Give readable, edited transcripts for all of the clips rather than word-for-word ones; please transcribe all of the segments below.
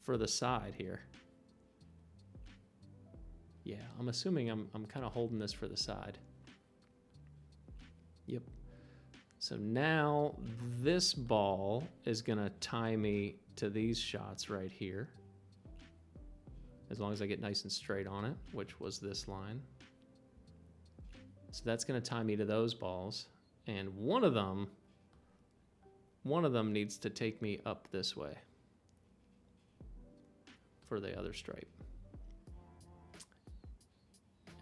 for the side here. Yeah, I'm assuming I'm kind of holding this for the side. Yep. So now this ball is gonna tie me to these shots right here. As long as I get nice and straight on it, which was this line. So that's gonna tie me to those balls. And one of them needs to take me up this way for the other stripe.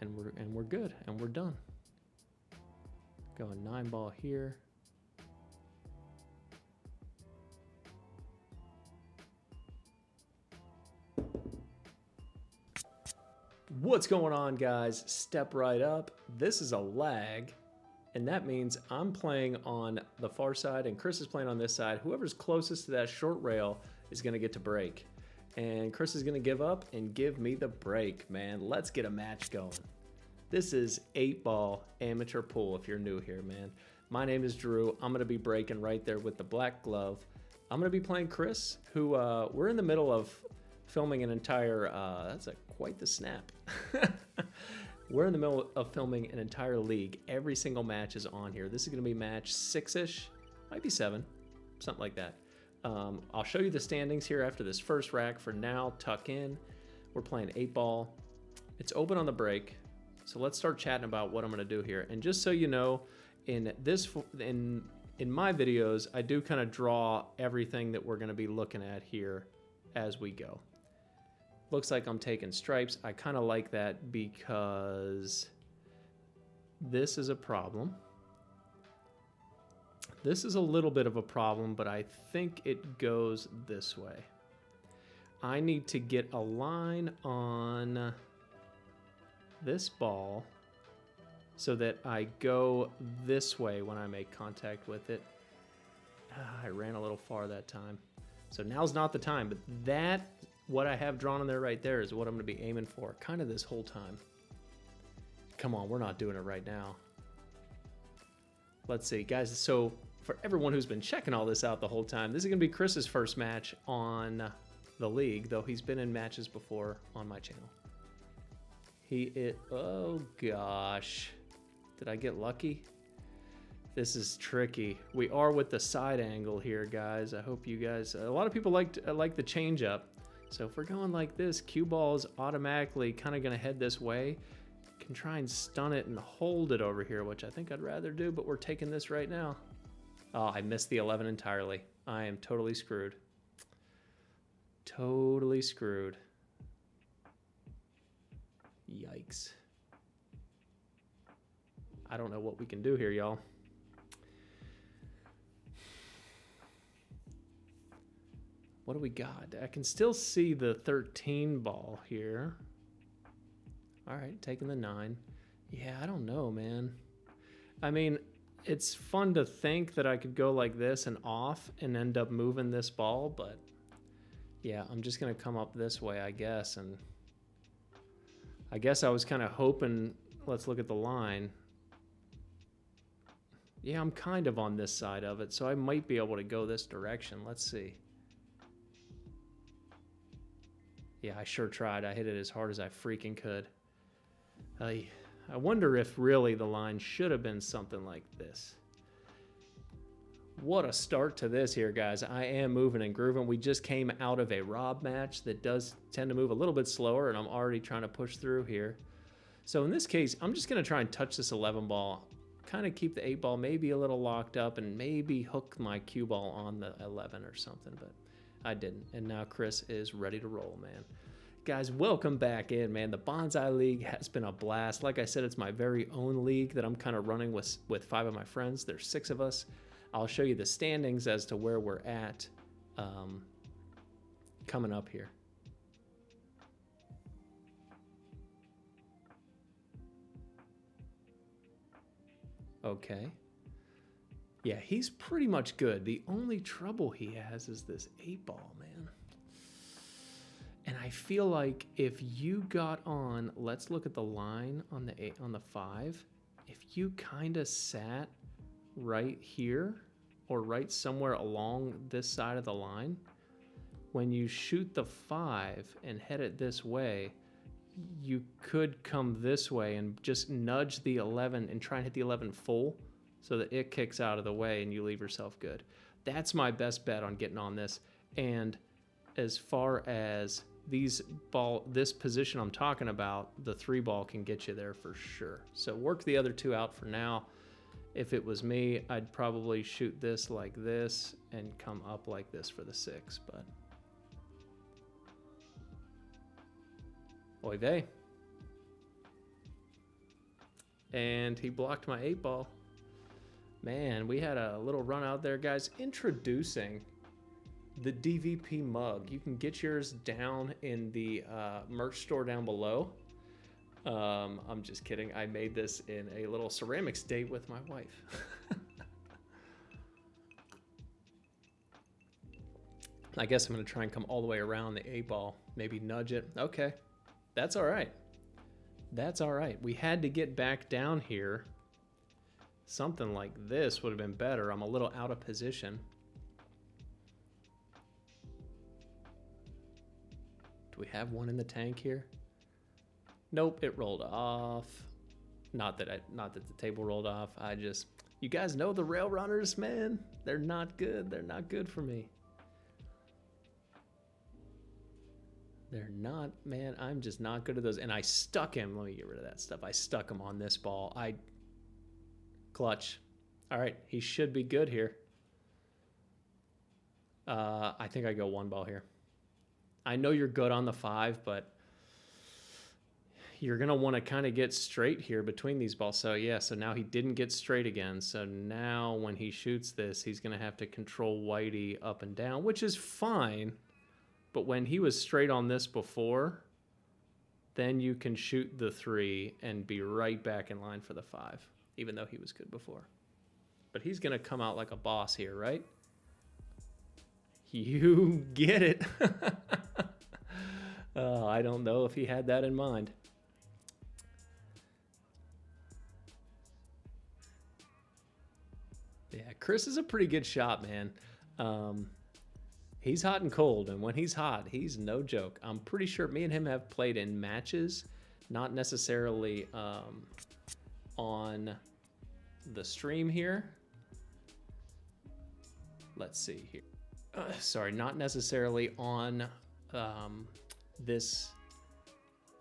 And we're good, and we're done. Going 9 ball here. What's going on, guys? Step right up. This is a lag, and that means I'm playing on the far side and Chris is playing on this side. Whoever's closest to that short rail is gonna get to break. And Chris is gonna give up and give me the break, man. Let's get a match going. This is 8-ball amateur pool if you're new here, man. My name is Drew. I'm gonna be breaking right there with the black glove. I'm gonna be playing Chris, who we're in the middle of filming an entire, that's quite the snap. We're in the middle of filming an entire league. Every single match is on here. This is gonna be match 6-ish, might be 7, something like that. I'll show you the standings here after this first rack. For now, tuck in. We're playing 8-ball. It's open on the break. So let's start chatting about what I'm gonna do here. And just so you know, in my videos, I do kind of draw everything that we're gonna be looking at here as we go. Looks like I'm taking stripes. I kind of like that because this is a problem. This is a little bit of a problem, but I think it goes this way. I need to get a line on this ball so that I go this way when I make contact with it. I ran a little far that time. So now's not the time, but that, what I have drawn in there right there is what I'm gonna be aiming for kind of this whole time. Come on, we're not doing it right now. Let's see, guys. So for everyone who's been checking all this out the whole time, this is gonna be Chris's first match on the league, though he's been in matches before on my channel. Oh gosh. Did I get lucky? This is tricky. We are with the side angle here, guys. I hope you guys, a lot of people like the change up. So if we're going like this, cue ball is automatically kind of gonna head this way. Can try and stun it and hold it over here, which I think I'd rather do, but we're taking this right now. Oh, I missed the 11 entirely. I am totally screwed. Totally screwed. Yikes. I don't know what we can do here, y'all. What do we got? I can still see the 13 ball here. All right, taking the 9. Yeah, I don't know, man. I mean, it's fun to think that I could go like this and off and end up moving this ball, but yeah, I'm just gonna come up this way, I guess. And I guess I was kind of hoping, let's look at the line. Yeah, I'm kind of on this side of it, so I might be able to go this direction. Let's see. Yeah, I sure tried. I hit it as hard as I freaking could. I wonder if really the line should have been something like this. What a start to this here, guys. I am moving and grooving. We just came out of a Rob match that does tend to move a little bit slower, and I'm already trying to push through here. So in this case, I'm just going to try and touch this 11 ball, kind of keep the 8 ball maybe a little locked up, and maybe hook my cue ball on the 11 or something, but I didn't. And now Chris is ready to roll, man. Guys, welcome back in, man. The Bonsai League has been a blast. Like I said, it's my very own league that I'm kind of running with 5 of my friends. There's 6 of us. I'll show you the standings as to where we're at coming up here. Okay. Yeah, he's pretty much good. The only trouble he has is this 8 ball, man. And I feel like if you got on, let's look at the line on the 5. If you kind of sat right here or right somewhere along this side of the line, when you shoot the 5 and head it this way, you could come this way and just nudge the 11 and try and hit the 11 full so that it kicks out of the way and you leave yourself good. That's my best bet on getting on this. And as far as this position I'm talking about, the 3 ball can get you there for sure. So work the other 2 out for now. If it was me, I'd probably shoot this like this and come up like this for the 6, but oy vey. And he blocked my 8 ball. Man, we had a little run out there, guys. Introducing the DVP mug. You can get yours down in the merch store down below. I'm just kidding. I made this in a little ceramics date with my wife. I guess I'm going to try and come all the way around the 8 ball. Maybe nudge it. Okay. That's all right. That's all right. We had to get back down here. Something like this would have been better. I'm a little out of position. Do we have one in the tank here? Nope, it rolled off. Not that the table rolled off. You guys know the rail runners, man. They're not good. They're not good for me. They're not, man. I'm just not good at those. And I stuck him. Let me get rid of that stuff. I stuck him on this ball. Clutch. All right, he should be good here. I think I go 1 ball here. I know you're good on the 5, but you're going to want to kind of get straight here between these balls. So yeah, so now he didn't get straight again. So now when he shoots this, he's going to have to control Whitey up and down, which is fine. But when he was straight on this before, then you can shoot the 3 and be right back in line for the 5, even though he was good before. But he's going to come out like a boss here, right? You get it. Oh, I don't know if he had that in mind. Yeah, Chris is a pretty good shot, man. He's hot and cold, and when he's hot, he's no joke. I'm pretty sure me and him have played in matches, not necessarily on the stream here. Let's see here. Sorry, not necessarily on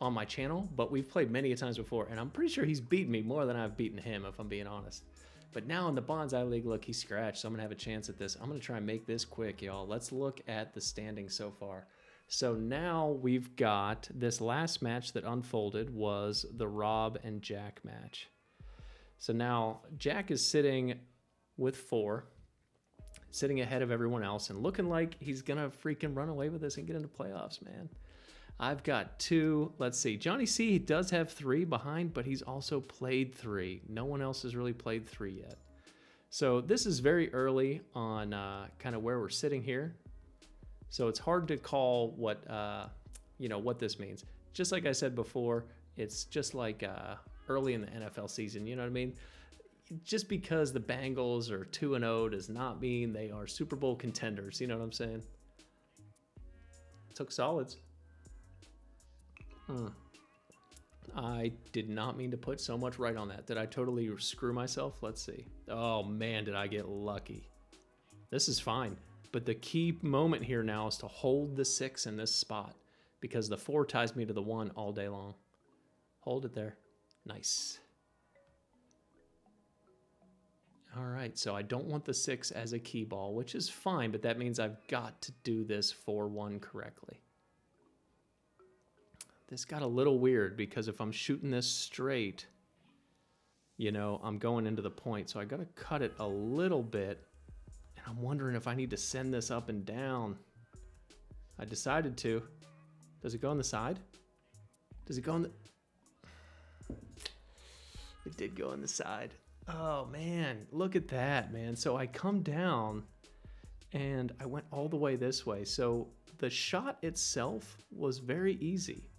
on my channel, but we've played many a times before, and I'm pretty sure he's beaten me more than I've beaten him, if I'm being honest. But now in the Bonsai League, look, he's scratched, so I'm going to have a chance at this. I'm going to try and make this quick, y'all. Let's look at the standings so far. So now we've got this last match that unfolded was the Rob and Jack match. So now Jack is sitting with 4, sitting ahead of everyone else, and looking like he's going to freaking run away with this and get into playoffs, man. I've got 2. Let's see. Johnny C does have 3 behind, but he's also played 3. No one else has really played 3 yet. So this is very early on kind of where we're sitting here. So it's hard to call what this means. Just like I said before, it's just like early in the NFL season. You know what I mean? Just because the Bengals are 2-0 does not mean they are Super Bowl contenders. You know what I'm saying? Took solids. I did not mean to put so much right on that. Did I totally screw myself? Let's see. Oh man, did I get lucky. This is fine. But the key moment here now is to hold the 6 in this spot, because the 4 ties me to the 1 all day long. Hold it there. Nice. All right, so I don't want the 6 as a key ball, which is fine, but that means I've got to do this 4-1 correctly. This got a little weird because if I'm shooting this straight, I'm going into the point. So I got to cut it a little bit. And I'm wondering if I need to send this up and down. I decided to. Does it go on the side? Does it go on the... It did go on the side. Oh, man. Look at that, man. So I come down and I went all the way this way. So the shot itself was very easy.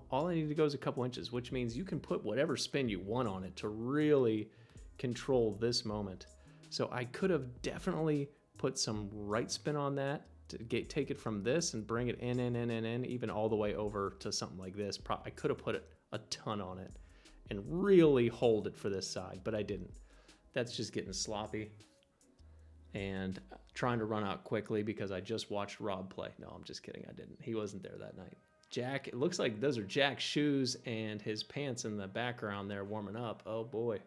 All I need to go is a couple inches, which means you can put whatever spin you want on it to really control this moment. So I could have definitely put some right spin on that to take it from this and bring it in, even all the way over to something like this. I could have put a ton on it and really hold it for this side, but I didn't. That's just getting sloppy and trying to run out quickly because I just watched Rob play. No, I'm just kidding. I didn't. He wasn't there that night. Jack, it looks like those are Jack's shoes and his pants in the background there warming up. Oh boy.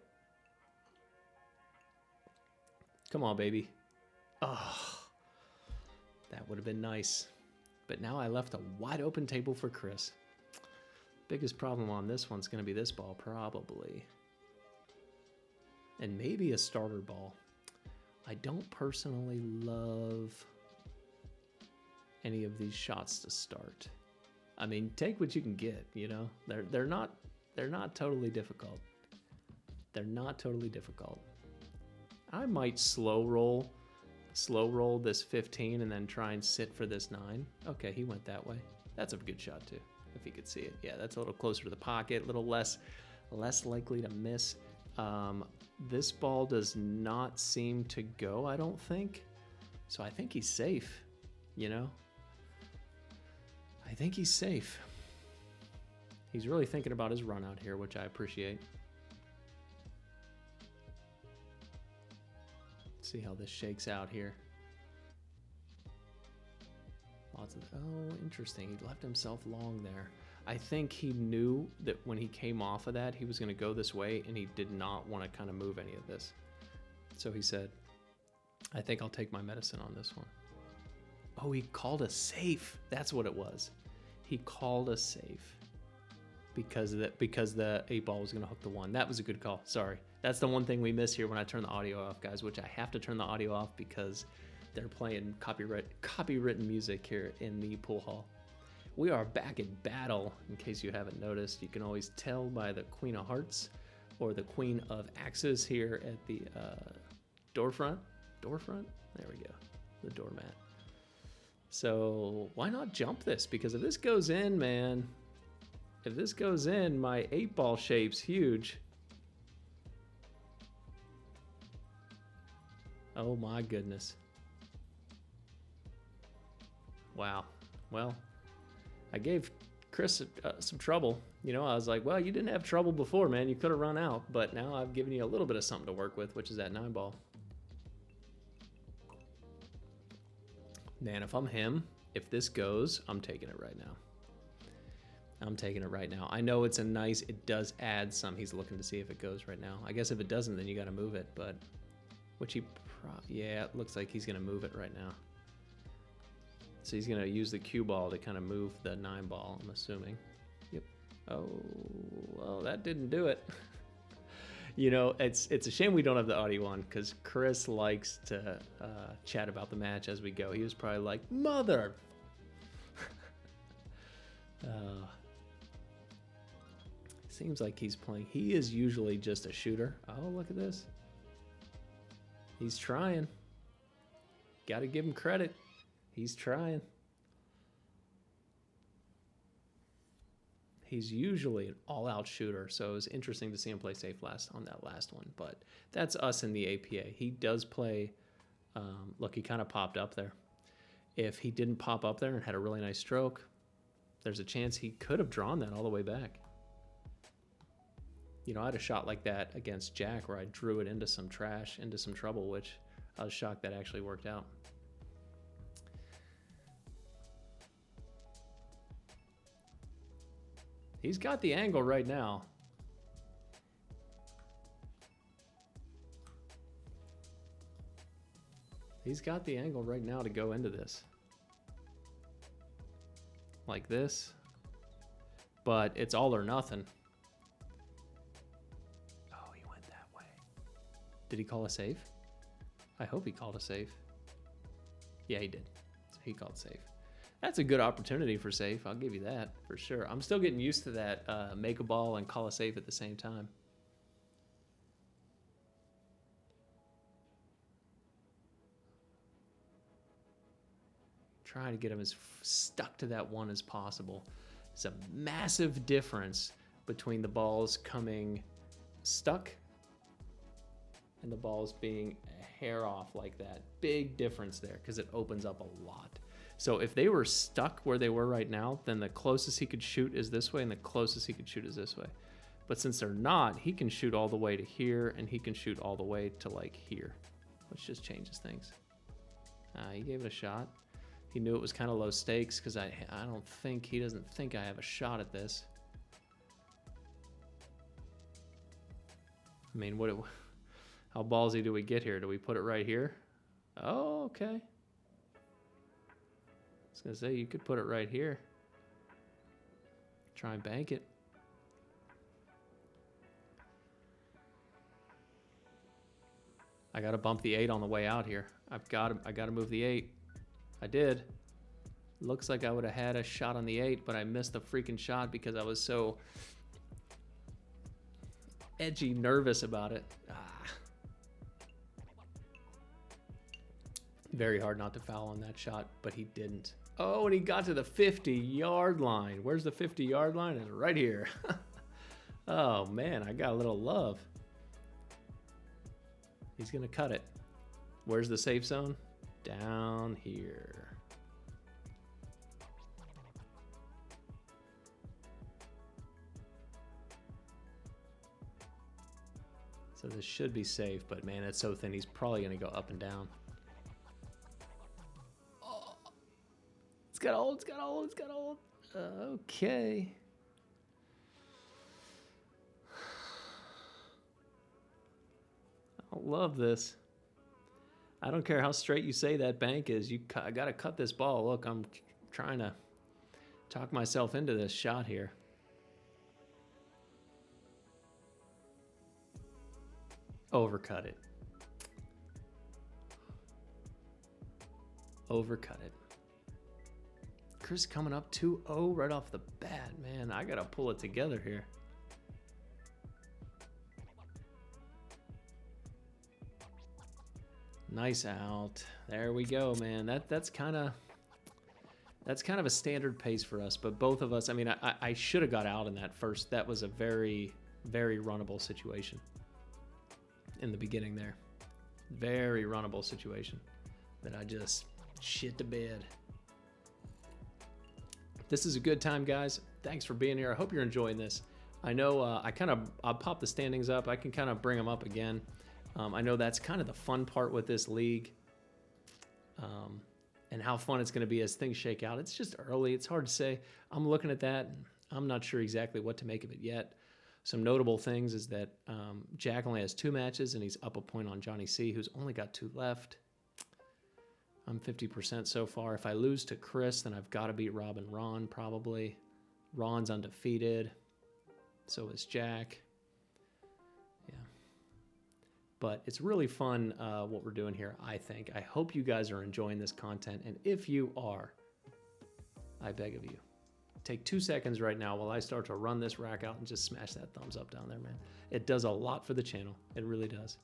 Come on, baby. Oh, that would have been nice. But now I left a wide open table for Chris. Biggest problem on this one's going to be this ball, probably. And maybe a starter ball. I don't personally love any of these shots to start. I mean, take what you can get, you know? They're not totally difficult. They're not totally difficult. I might slow roll this 15 and then try and sit for this 9. Okay, he went that way. That's a good shot too, if he could see it. Yeah, that's a little closer to the pocket, a little less likely to miss. This ball does not seem to go, I don't think. So I think he's safe, you know? I think he's safe. He's really thinking about his run out here, which I appreciate. See how this shakes out here. Lots of, oh, interesting. He left himself long there. I think he knew that when he came off of that, he was going to go this way, and he did not want to kind of move any of this. So he said, I think I'll take my medicine on this one. Oh, he called a safe. That's what it was. He called a safe because the 8 ball was going to hook the 1. That was a good call. Sorry. That's the one thing we miss here when I turn the audio off, guys, which I have to turn the audio off because they're playing copywritten music here in the pool hall. We are back in battle, in case you haven't noticed. You can always tell by the Queen of Hearts or the Queen of Axes here at the door front. Door front? There we go. The doormat. So why not jump this? Because if this goes in, man, if this goes in, my 8 ball shape's huge. Oh my goodness. Wow. Well, I gave Chris some trouble. You know, I was like, well, you didn't have trouble before, man. You could have run out. But now I've given you a little bit of something to work with, which is that 9 ball. Man, if I'm him, if this goes, I'm taking it right now. I'm taking it right now. I know it's a nice, it does add some. He's looking to see if it goes right now. I guess if it doesn't, then you got to move it. But, which he, yeah, it looks like he's going to move it right now. So he's going to use the cue ball to kind of move the 9 ball, I'm assuming. Yep. Oh, well, that didn't do it. You know, it's a shame we don't have the audio on because Chris likes to chat about the match as we go. He was probably like, mother. Seems like he's playing. He is usually just a shooter. Oh, look at this. He's trying. Got to give him credit. He's trying. He's usually an all-out shooter, so it was interesting to see him play safe on that last one. But that's us in the APA. He does play. Look, he kind of popped up there. If he didn't pop up there and had a really nice stroke, there's a chance he could have drawn that all the way back. You know, I had a shot like that against Jack where I drew it into some trash, into some trouble, which I was shocked that actually worked out. He's got the angle right now. He's got the angle right now to go into this. Like this. But it's all or nothing. Oh, he went that way. Did he call a save? I hope he called a save. Yeah, he did. So he called safe. That's a good opportunity for safe. I'll give you that for sure. I'm still getting used to that make a ball and call a safe at the same time. Trying to get him as stuck to that 1 as possible. It's a massive difference between the balls coming stuck and the balls being a hair off like that. Big difference there because it opens up a lot. So if they were stuck where they were right now, then the closest he could shoot is this way and the closest he could shoot is this way. But since they're not, he can shoot all the way to here and he can shoot all the way to like here, which just changes things. He gave it a shot. He knew it was kind of low stakes because I don't think, he doesn't think I have a shot at this. I mean, how ballsy do we get here? Do we put it right here? Oh, okay. I was gonna say, you could put it right here. Try and bank it. I gotta bump the 8 on the way out here. I gotta move the 8. I did. Looks like I would have had a shot on the 8, but I missed the freaking shot because I was so edgy, nervous about it. Very hard not to foul on that shot, but he didn't. Oh, and he got to the 50-yard line. Where's the 50-yard line? It's right here. Oh, man, I got a little love. He's going to cut it. Where's the safe zone? Down here. So this should be safe, but man, it's so thin. He's probably going to go up and down. Oh, it's got hold, it's got hold, it's got hold. Okay. I love this. I don't care how straight you say that bank is. I got to cut this ball. Look, I'm trying to talk myself into this shot here. Overcut it. Overcut it. Chris coming up 2-0 right off the bat. Man, I got to pull it together here. Nice out. There we go, man. That's kind of a standard pace for us, but both of us, I mean, I should have got out in that first. That was a very, very runnable situation in the beginning there. Very runnable situation that I just shit to bed. This is a good time, guys. Thanks for being here. I hope you're enjoying this. I know I'll pop the standings up. I can kind of bring them up again. I know that's kind of the fun part with this league, and how fun it's going to be as things shake out. It's just early. It's hard to say. I'm looking at that. I'm not sure exactly what to make of it yet. Some notable things is that Jack only has 2 matches, and he's up a point on Johnny C, who's only got 2 left. I'm 50% so far. If I lose to Chris, then I've got to beat Rob and Ron, probably. Ron's undefeated. So is Jack. But it's really fun what we're doing here, I think. I hope you guys are enjoying this content. And if you are, I beg of you, take 2 seconds right now while I start to run this rack out and just smash that thumbs up down there, man. It does a lot for the channel. It really does.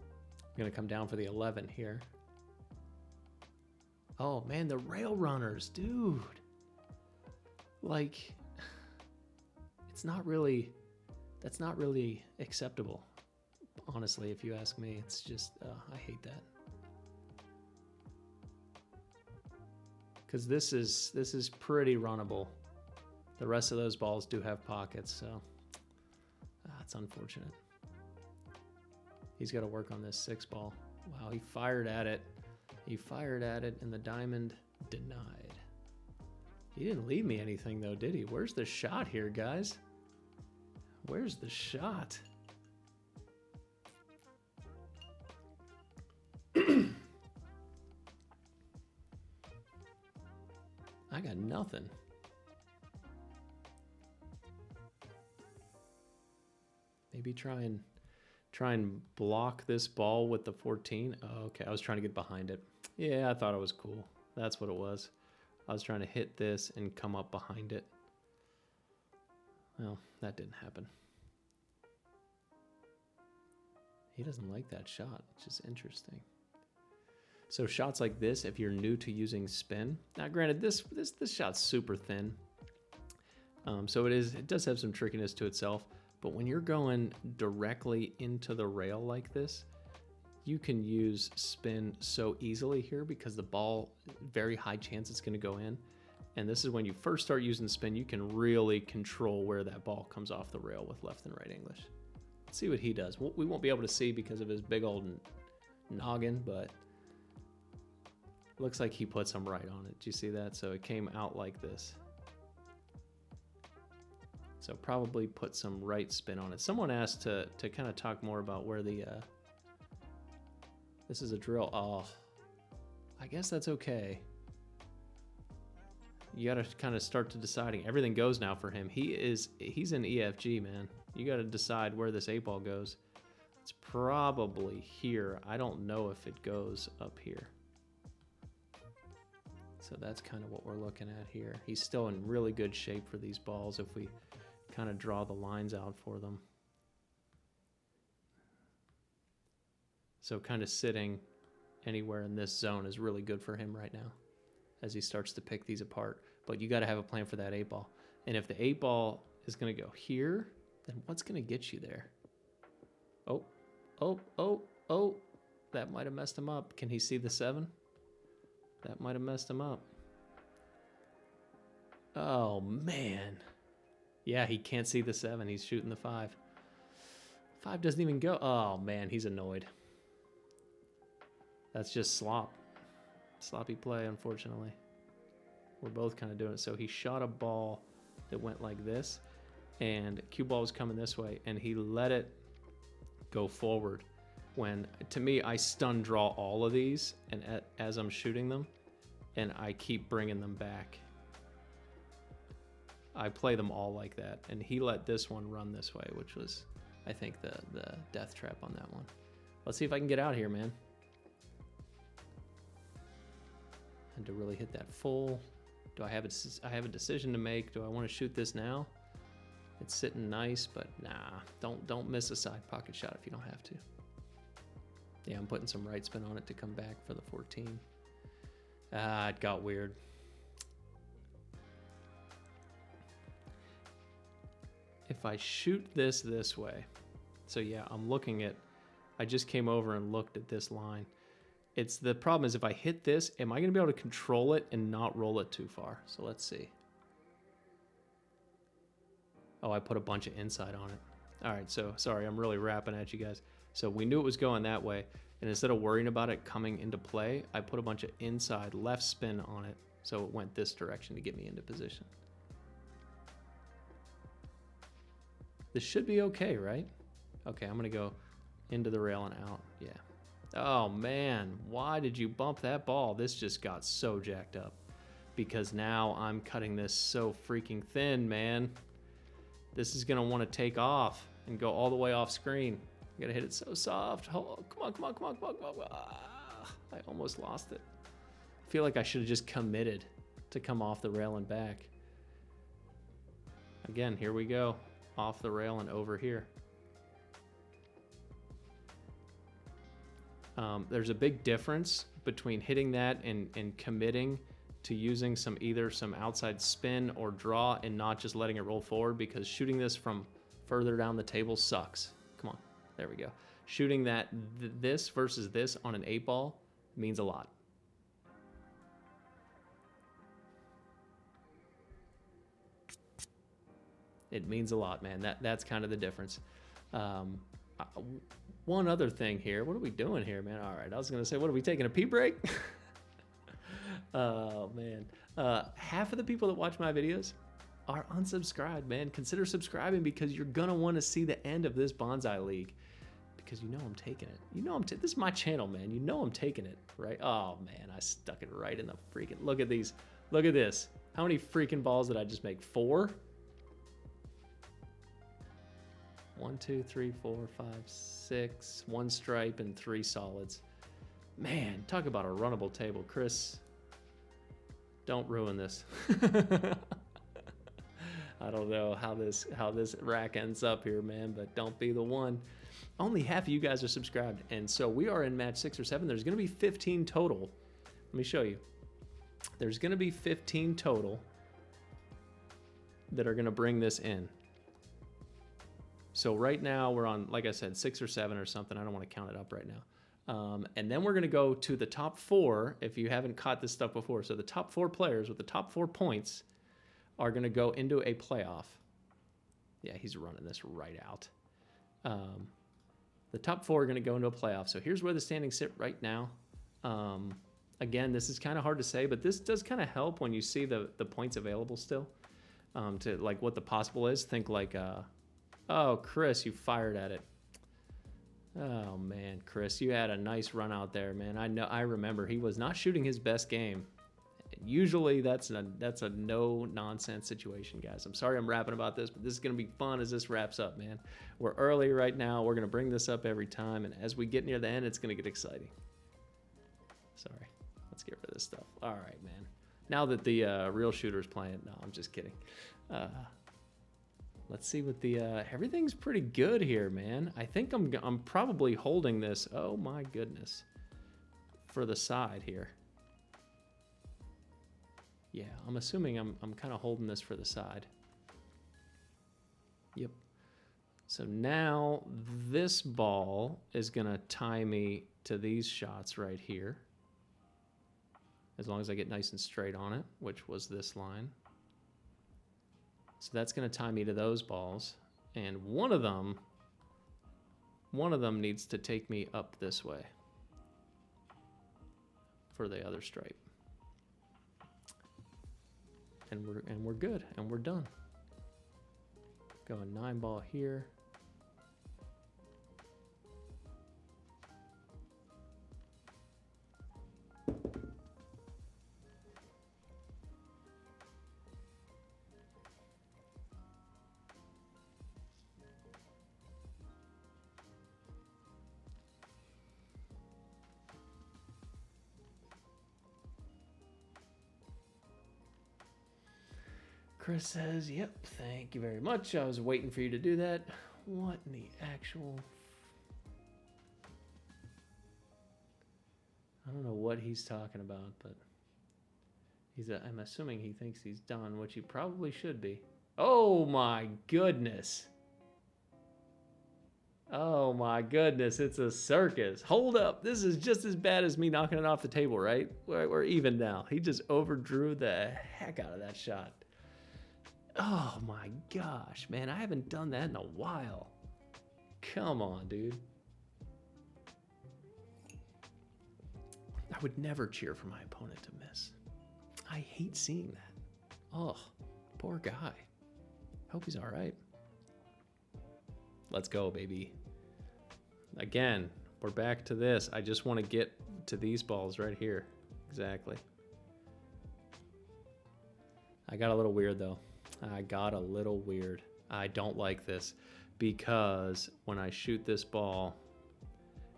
I'm going to come down for the 11 here. Oh, man, the rail runners, dude. Like, it's not really... That's not really acceptable, honestly, if you ask me. It's just, I hate that. Because this is pretty runnable. The rest of those balls do have pockets, so it's unfortunate. He's got to work on this 6 ball. Wow, he fired at it. He fired at it, and the diamond denied. He didn't leave me anything, though, did he? Where's the shot here, guys? Where's the shot? I got nothing. Maybe try and block this ball with the 14. Oh, okay, I was trying to get behind it. Yeah, I thought it was cool. That's what it was. I was trying to hit this and come up behind it. Well, that didn't happen. He doesn't like that shot, which is interesting. So shots like this, if you're new to using spin, now granted, this shot's super thin, so it does have some trickiness to itself. But when you're going directly into the rail like this, You can use spin so easily here because the ball, very high chance it's going to go in. And this is when you first start using spin, you can really control where that ball comes off the rail with left and right English. Let's see what he does. We won't be able to see because of his big old noggin, but looks like he put some right on it. Do you see that? So it came out like this. So probably put some right spin on it. Someone asked to kind of talk more about where the, this is a drill. Oh, I guess that's okay. You got to kind of start to deciding. Everything goes now for him. He's in EFG, man. You got to decide where this 8 ball goes. It's probably here. I don't know if it goes up here. So that's kind of what we're looking at here. He's still in really good shape for these balls if we kind of draw the lines out for them. So kind of sitting anywhere in this zone is really good for him right now as he starts to pick these apart. But you got to have a plan for that 8 ball. And if the 8 ball is going to go here, then what's going to get you there? Oh, oh, oh, oh. That might have messed him up. Can he see the 7? That might have messed him up. Oh, man. Yeah, he can't see the 7. He's shooting the 5. 5 doesn't even go. Oh, man, he's annoyed. That's just slop. Sloppy play, unfortunately. We're both kind of doing it. So he shot a ball that went like this, and cue ball was coming this way, and he let it go forward. When, to me, I stun draw all of these, and as I'm shooting them, and I keep bringing them back. I play them all like that, and he let this one run this way, which was, I think, the death trap on that one. Let's see if I can get out here, man. And to really hit that full. Do I have a decision to make? Do I want to shoot this now? It's sitting nice, but nah. Don't miss a side pocket shot if you don't have to. Yeah, I'm putting some right spin on it to come back for the 14. Ah, it got weird. If I shoot this way, so yeah, I'm looking at, I just came over and looked at this line. It's the problem is if I hit this, am I going to be able to control it and not roll it too far? So let's see. Oh, I put a bunch of inside on it. All right, so sorry, I'm really rapping at you guys. So we knew it was going that way, and instead of worrying about it coming into play, I put a bunch of inside left spin on it, so it went this direction to get me into position. This should be okay, right? Okay, I'm gonna go into the rail and out, yeah. Oh man, why did you bump that ball? This just got so jacked up because now I'm cutting this so freaking thin, man. This is gonna wanna take off and go all the way off screen. I gotta hit it so soft. Oh, come on, come on, come on, come on, come on. Ah, I almost lost it. I feel like I should have just committed to come off the rail and back. Again, here we go. Off the rail and over here. There's a big difference between hitting that and committing to using either some outside spin or draw and not just letting it roll forward, because shooting this from further down the table sucks. Come on, there we go. Shooting this versus this on an 8 ball means a lot. It means a lot, man. That's kind of the difference. One other thing here. What are we doing here, man? All right, I was going to say, what are we taking, a pee break? Oh, man. Half of the people that watch my videos are unsubscribed, man. Consider subscribing because you're going to want to see the end of this Bonsai League because you know I'm taking it. You know this is my channel, man. You know I'm taking it, right? Oh, man, I stuck it right in the freaking... Look at these. Look at this. How many freaking balls did I just make? 4? 1, 2, 3, 4, 5, 6, 1 stripe and 3 solids. Man, talk about a runnable table, Chris. Don't ruin this. I don't know how this rack ends up here, man, but don't be the one. Only half of you guys are subscribed, and so we are in match 6 or 7. There's going to be 15 total. Let me show you. There's going to be 15 total that are going to bring this in. So right now we're on, like I said, 6 or 7 or something. I don't want to count it up right now. And then we're going to go to the top 4 if you haven't caught this stuff before. So the top 4 players with the top 4 points are going to go into a playoff. Yeah, he's running this right out. The top 4 are going to go into a playoff. So here's where the standings sit right now. Again, this is kind of hard to say, but this does kind of help when you see the points available still. To like what the possible is. Think like, oh, Chris, you fired at it. Oh man, Chris, you had a nice run out there, man. I remember he was not shooting his best game. Usually that's a no nonsense situation, guys. I'm sorry I'm rapping about this, but this is gonna be fun as this wraps up, man. We're early right now. We're gonna bring this up every time, and as we get near the end, it's gonna get exciting. Sorry, let's get rid of this stuff. All right, man. Now that the real shooter's playing, no, I'm just kidding. Let's see what the everything's pretty good here, man. I think I'm probably holding this. Oh my goodness, for the side here. Yeah, I'm assuming I'm kind of holding this for the side. Yep. So now this ball is gonna tie me to these shots right here. As long as I get nice and straight on it, which was this line. So that's going to tie me to those balls. And one of them needs to take me up this way for the other stripe. And we're good, and we're done. Going 9 ball here. Chris says, yep, thank you very much. I was waiting for you to do that. What in the actual... I don't know what he's talking about, but I'm assuming he thinks he's done, which he probably should be. Oh my goodness. Oh my goodness, it's a circus. Hold up, this is just as bad as me knocking it off the table, right? We're even now. He just overdrew the heck out of that shot. Oh my gosh, man, I haven't done that in a while. Come on, dude. I would never cheer for my opponent to miss. I hate seeing that. Oh, poor guy. Hope he's all right. Let's go, baby. Again, we're back to this. I just want to get to these balls right here. Exactly. I got a little weird, though. I got a little weird. I don't like this because when I shoot this ball,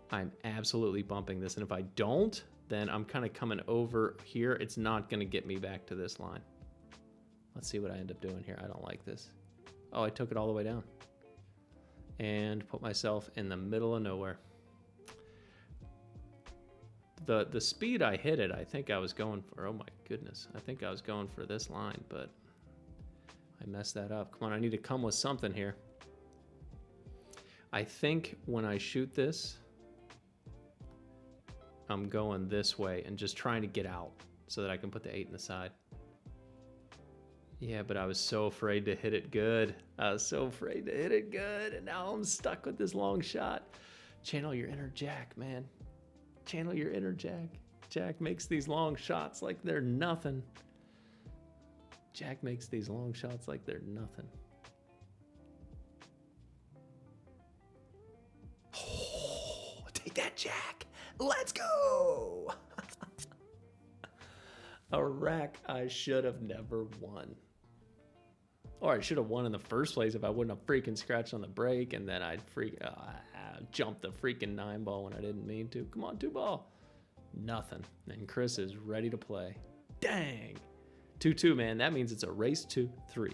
I'm absolutely bumping this. And if I don't, then I'm kind of coming over here. It's not going to get me back to this line. Let's see what I end up doing here. I don't like this. Oh, I took it all the way down and put myself in the middle of nowhere. The speed I hit it, I think I was going for, oh my goodness, I think I was going for this line, but I messed that up. Come on, I need to come with something here. I think when I shoot this, I'm going this way and just trying to get out so that I can put the 8 in the side. Yeah, but I was so afraid to hit it good. I was so afraid to hit it good, and now I'm stuck with this long shot. Channel your inner Jack, man. Channel your inner Jack. Jack makes these long shots like they're nothing. Jack makes these long shots like they're nothing. Oh, take that, Jack. Let's go. A rack I should have never won. Or I should have won in the first place if I wouldn't have freaking scratched on the brake, and then I'd jumped the freaking 9 ball when I didn't mean to. Come on, 2 ball. Nothing. And Chris is ready to play. Dang. 2-2, man. That means it's a race to 3.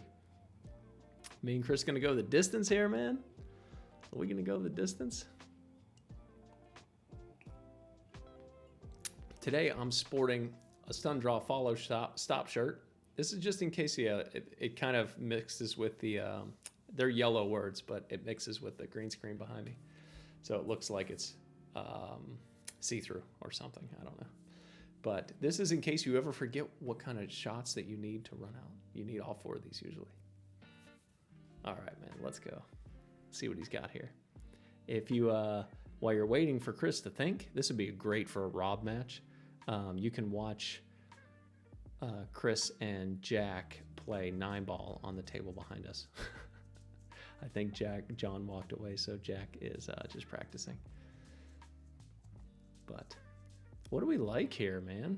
Me and Chris gonna go the distance here, man? Are we gonna go the distance? Today I'm sporting a stun draw follow stop shirt. This is just in case it kind of mixes with the, they're yellow words, but it mixes with the green screen behind me. So it looks like it's see-through or something. I don't know. But this is in case you ever forget what kind of shots that you need to run out. You need all 4 of these usually. All right, man, let's go. See what he's got here. If you, while you're waiting for Chris to think, this would be great for a Rob match. You can watch Chris and Jack play 9-ball on the table behind us. I think John walked away, so Jack is just practicing. But what do we like here, man?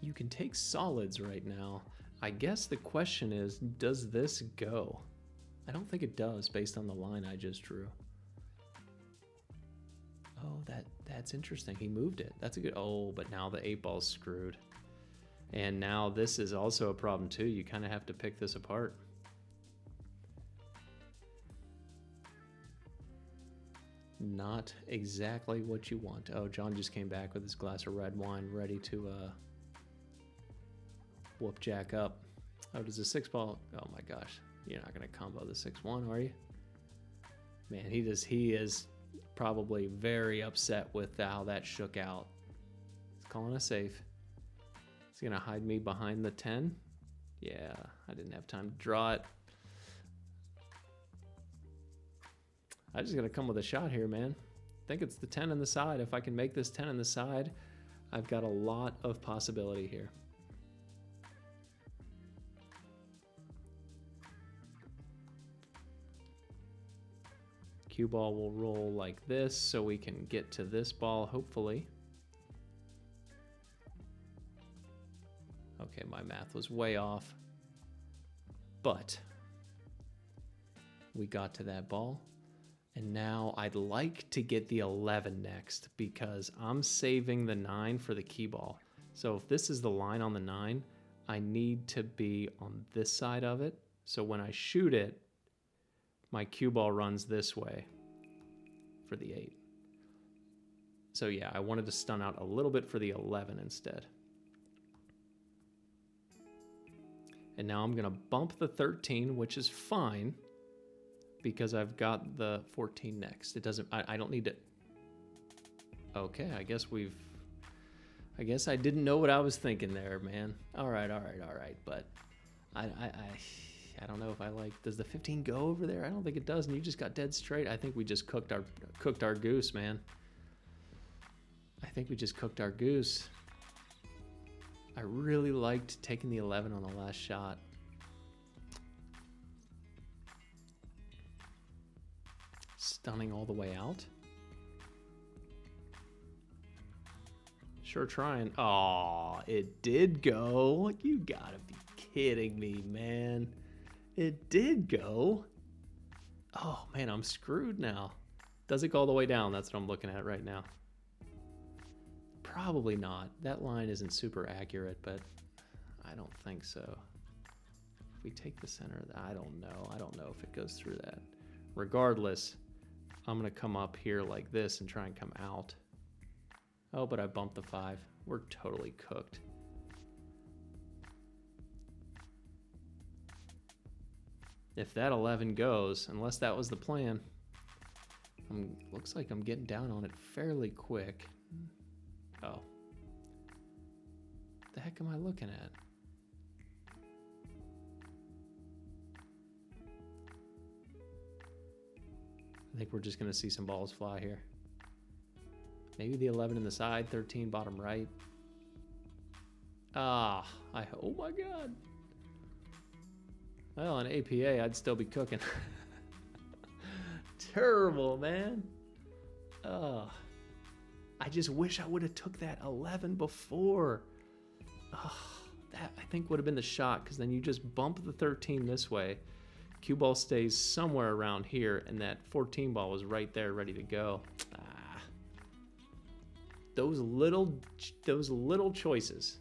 You can take solids right now. I guess the question is, does this go? I don't think it does based on the line I just drew. Oh, that's interesting. He moved it. That's a good, oh, but now the 8-ball's screwed. And now this is also a problem too. You kind of have to pick this apart. Not exactly what you want. Oh, John just came back with his glass of red wine ready to whoop Jack up. Oh, does the 6-ball? Oh my gosh. You're not going to combo the 6-1, are you? Man, he is probably very upset with how that shook out. He's calling a safe. He's going to hide me behind the 10. Yeah, I didn't have time to draw it. I'm just going to come with a shot here, man. I think it's the 10 on the side. If I can make this 10 on the side, I've got a lot of possibility here. Cue ball will roll like this so we can get to this ball, hopefully. Okay, my math was way off. But we got to that ball. And now I'd like to get the 11 next because I'm saving the 9 for the key ball. So if this is the line on the 9, I need to be on this side of it. So when I shoot it, my cue ball runs this way for the 8. So yeah, I wanted to stun out a little bit for the 11 instead. And now I'm going to bump the 13, which is fine, because I've got the 14 next. It doesn't, I don't need to. Okay, I guess I didn't know what I was thinking there, man. All right. But I don't know if I like, does the 15 go over there? I don't think it does, and you just got dead straight. I think we just cooked our goose, man. I think we just cooked our goose. I really liked taking the 11 on the last shot. Stunning all the way out. Sure trying. Oh, it did go. You gotta be kidding me, man. It did go. Oh, man, I'm screwed now. Does it go all the way down? That's what I'm looking at right now. Probably not. That line isn't super accurate, but I don't think so. If we take the center, I don't know. I don't know if it goes through that. Regardless, I'm going to come up here like this and try and come out. Oh, but I bumped the 5. We're totally cooked. If that 11 goes, unless that was the plan, looks like I'm getting down on it fairly quick. Oh. What the heck am I looking at? I think we're just going to see some balls fly here. Maybe the 11 in the side, 13 bottom right. Ah, oh my God. Well, in APA, I'd still be cooking. Terrible, man. I just wish I would have took that 11 before. That I think would have been the shot, because then you just bump the 13 this way. Cue ball stays somewhere around here, and that 14 ball was right there ready to go. Those little choices.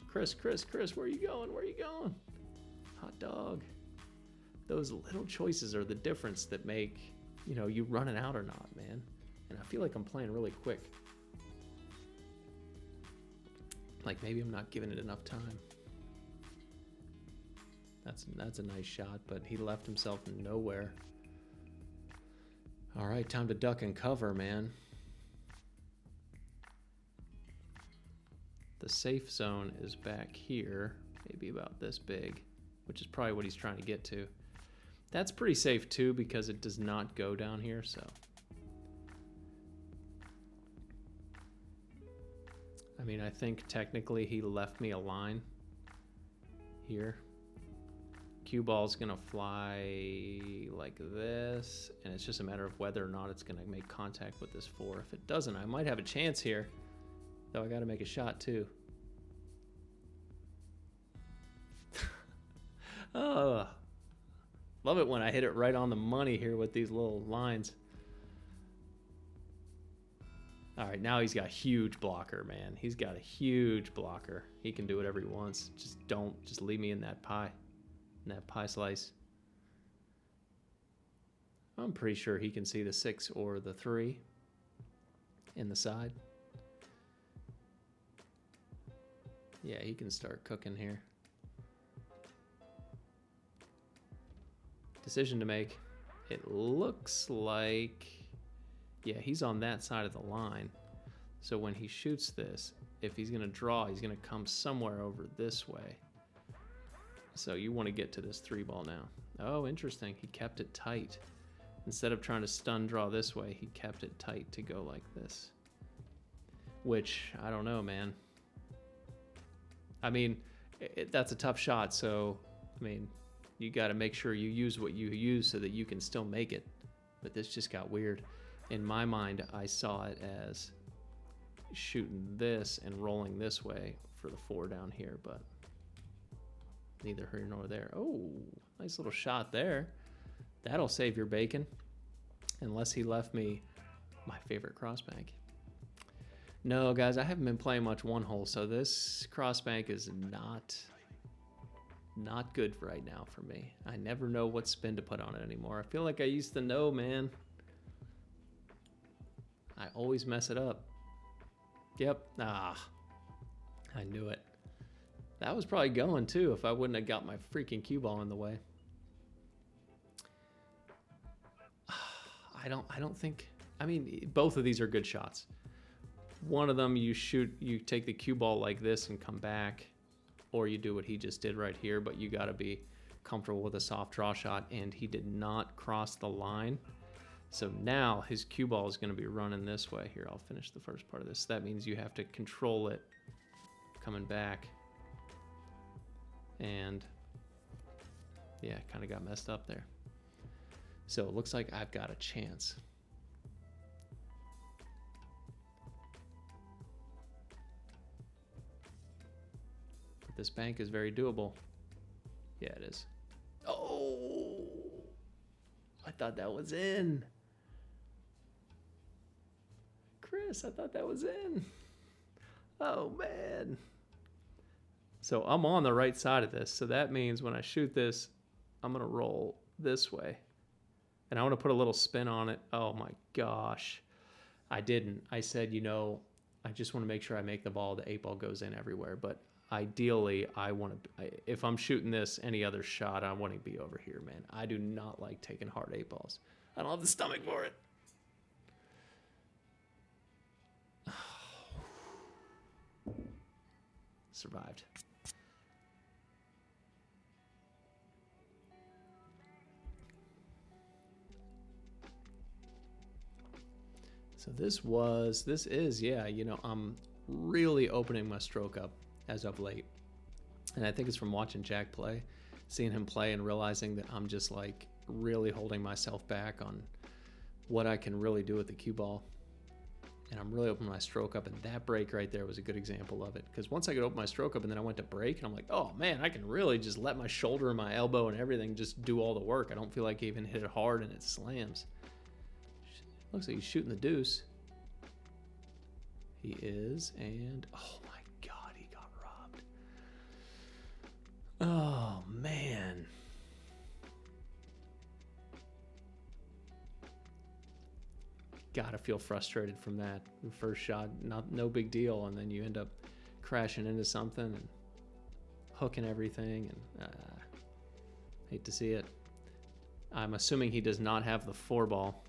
Chris, where are you going? Where are you going? Hot dog. Those little choices are the difference that make, you running out or not, man. And I feel like I'm playing really quick. Like maybe I'm not giving it enough time. That's a nice shot, but he left himself nowhere. All right, time to duck and cover, man. The safe zone is back here, maybe about this big, which is probably what he's trying to get to. That's pretty safe too because it does not go down here, so. I mean, I think technically he left me a line here. Cue ball's gonna fly like this, and it's just a matter of whether or not it's gonna make contact with this 4. If it doesn't, I might have a chance here. Though I gotta make a shot too. Oh, love it when I hit it right on the money here with these little lines. All right, now he's got a huge blocker, man. He's got a huge blocker. He can do whatever he wants. Just leave me in that pie, in that pie slice. I'm pretty sure he can see the 6 or the 3 in the side. Yeah, he can start cooking here. Decision to make. It looks like, yeah, he's on that side of the line. So when he shoots this, if he's gonna draw, he's gonna come somewhere over this way. So you want to get to this 3 ball now. Oh, interesting. He kept it tight. Instead of trying to stun draw this way, he kept it tight to go like this. Which, I don't know, man. I mean, that's a tough shot, so, I mean, you got to make sure you use what you use so that you can still make it. But this just got weird. In my mind, I saw it as shooting this and rolling this way for the 4 down here, but neither here nor there. Oh, nice little shot there. That'll save your bacon. Unless he left me my favorite crossbank. No, guys, I haven't been playing much one hole, so this crossbank is not good right now for me. I never know what spin to put on it anymore. I feel like I used to know, man. I always mess it up. Yep. Ah, I knew it. That was probably going too if I wouldn't have got my freaking cue ball in the way. I don't think, I mean, both of these are good shots. One of them you take the cue ball like this and come back, or you do what he just did right here, but you got to be comfortable with a soft draw shot, and he did not cross the line. So now his cue ball is going to be running this way. Here, I'll finish the first part of this. That means you have to control it coming back. And yeah, kind of got messed up there. So it looks like I've got a chance. But this bank is very doable. Yeah, it is. Oh, I thought that was in. Chris, I thought that was in. Oh, man. So I'm on the right side of this. So that means when I shoot this, I'm going to roll this way. And I want to put a little spin on it. Oh, my gosh. I didn't. I said, you know, I just want to make sure I make the ball. The 8 ball goes in everywhere. But ideally, I want to, if I'm shooting this, any other shot, I want to be over here, man. I do not like taking hard 8 balls. I don't have the stomach for it. Survived. So this is, yeah, you know, I'm really opening my stroke up as of late. And I think it's from watching Jack play, seeing him play and realizing that I'm just like really holding myself back on what I can really do with the cue ball. And I'm really opening my stroke up, and that break right there was a good example of it. Because once I could open my stroke up and then I went to break, and I'm like, oh man, I can really just let my shoulder and my elbow and everything just do all the work. I don't feel like I even hit it hard and it slams. Looks like he's shooting the deuce. He is, and oh my God, he got robbed. Oh man. Gotta feel frustrated from that. The first shot, no big deal, and then you end up crashing into something and hooking everything, and hate to see it. I'm assuming he does not have the 4 ball.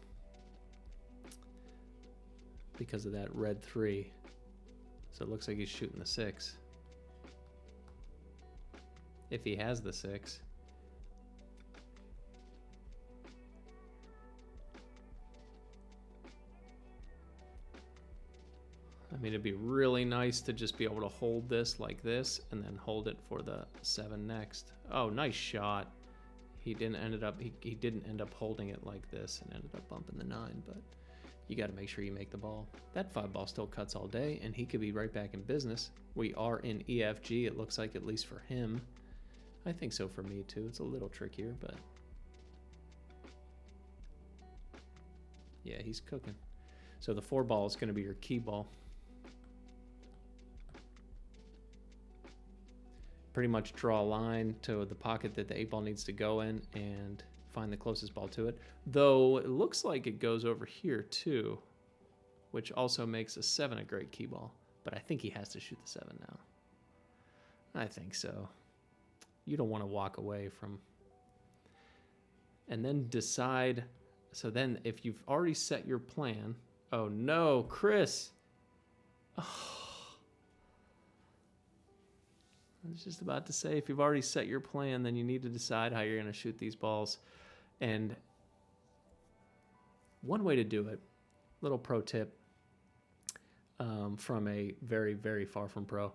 because of that red 3. So it looks like he's shooting the 6. If he has the 6. I mean, it'd be really nice to just be able to hold this like this and then hold it for the 7 next. Oh, nice shot. He didn't end up holding it like this and ended up bumping the 9, but you got to make sure you make the ball. That 5 ball still cuts all day, and he could be right back in business. We are in EFG, it looks like, at least for him. I think so for me too. It's a little trickier, but yeah, he's cooking. So the 4 ball is going to be your key ball. Pretty much draw a line to the pocket that the 8 ball needs to go in and find the closest ball to it. Though it looks like it goes over here too, which also makes a 7 a great key ball. But I think he has to shoot the 7 now. I think so. You don't want to walk away from... And then decide... So then if you've already set your plan... Oh no, Chris! Oh. I was just about to say, if you've already set your plan, then you need to decide how you're going to shoot these balls. And one way to do it, little pro tip from a very, very far from pro.